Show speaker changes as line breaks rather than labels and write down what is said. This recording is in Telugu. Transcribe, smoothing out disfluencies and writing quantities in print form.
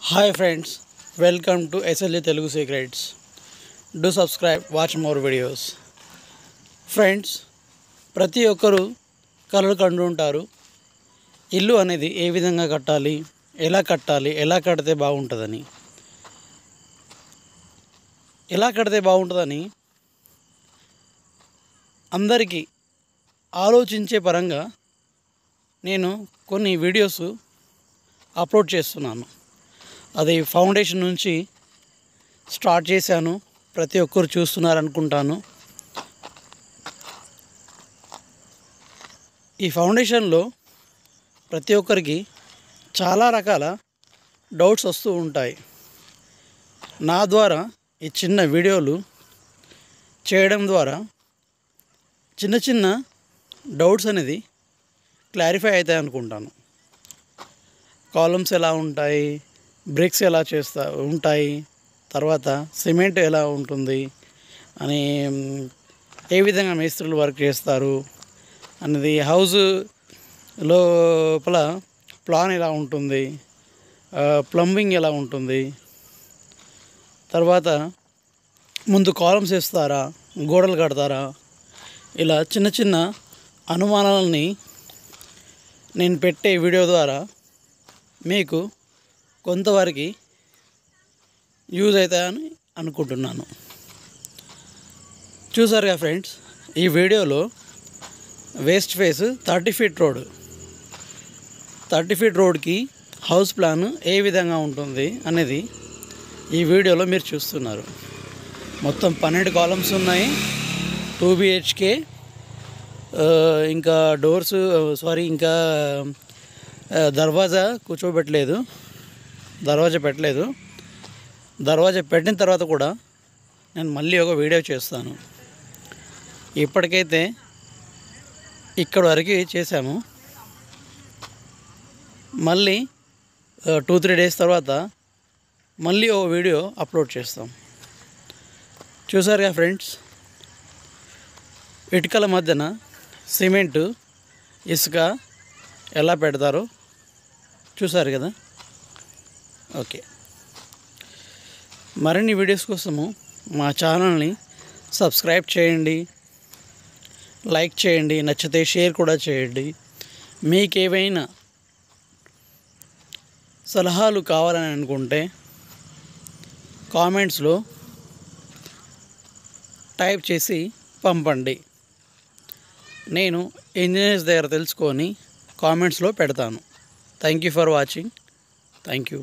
Hi friends, welcome to SLA Telugu Secrets. Do subscribe, watch more videos. Friends, ప్రతి ఒక్కరూ కలలు కంటూ ఉంటారు. ఇల్లు అనేది ఏ విధంగా కట్టాలి, ఎలా కడితే బాగుంటుందని. ఎలా కడితే బాగుంటుందని అందరికీ ఆలోచించే పరంగా నేను కొన్ని వీడియోస్ అప్లోడ్ చేస్తున్నాను. అది ఫౌండేషన్ నుంచి స్టార్ట్ చేశాను. ప్రతి ఒక్కరు చూస్తున్నారనుకుంటాను. ఈ ఫౌండేషన్లో ప్రతి ఒక్కరికి చాలా రకాల డౌట్స్ వస్తూ ఉంటాయి. నా ద్వారా ఈ చిన్న వీడియోలు చేయడం ద్వారా చిన్న చిన్న డౌట్స్ అనేది క్లారిఫై అవుతాయి అనుకుంటాను. కాలమ్స్ ఎలా ఉంటాయి, బ్రిక్స్ ఎలా ఉంటాయి, తర్వాత సిమెంట్ ఎలా ఉంటుంది అని, ఏ విధంగా మేస్త్రులు వర్క్ చేస్తారు అనేది, హౌస్ లోపల ప్లాన్ ఎలా ఉంటుంది, ప్లంబింగ్ ఎలా ఉంటుంది, తర్వాత ముందు కాలమ్స్ వేస్తారా, గోడలు కడతారా, ఇలా చిన్న చిన్న అనుమానాలని నేను పెట్టే వీడియో ద్వారా మీకు కొంతవరకు యూజ్ అవుతాయని అనుకుంటున్నాను. చూసారుగా ఫ్రెండ్స్, ఈ వీడియోలో west face 30 feet road, 30 feet రోడ్కి హౌస్ ప్లాన్ ఏ విధంగా ఉంటుంది అనేది ఈ వీడియోలో మీరు చూస్తున్నారు. మొత్తం 12 కాలమ్స్ ఉన్నాయి. 2 BHK, ఇంకా డోర్స్ ఇంకా దర్వాజా పెట్టలేదు. దర్వాజా పెట్టిన తర్వాత కూడా నేను మళ్ళీ ఒక వీడియో చేస్తాను. ఇప్పటికైతే ఇక్కడ వరకు చేశాము. మళ్ళీ 2-3 డేస్ తర్వాత మళ్ళీ ఒక వీడియో అప్లోడ్ చేస్తాం. చూసారుగా ఫ్రెండ్స్, ఇటుకల మధ్యన సిమెంటు, ఇసుక ఎలా పెడతారో చూసారు కదా. ఓకే, మరిన్ని వీడియోస్ కోసము మా ఛానల్ని సబ్స్క్రైబ్ చేయండి, లైక్ చేయండి, నచ్చితే షేర్ కూడా చేయండి. మీకు ఏవైనా సలహాలు కావాలని అనుకుంటే కామెంట్స్లో టైప్ చేసి పంపండి. నేను ఇంజనీర్స్ దగ్గర తెలుసుకొని కామెంట్స్లో పెడతాను. Thank you for watching. Thank you.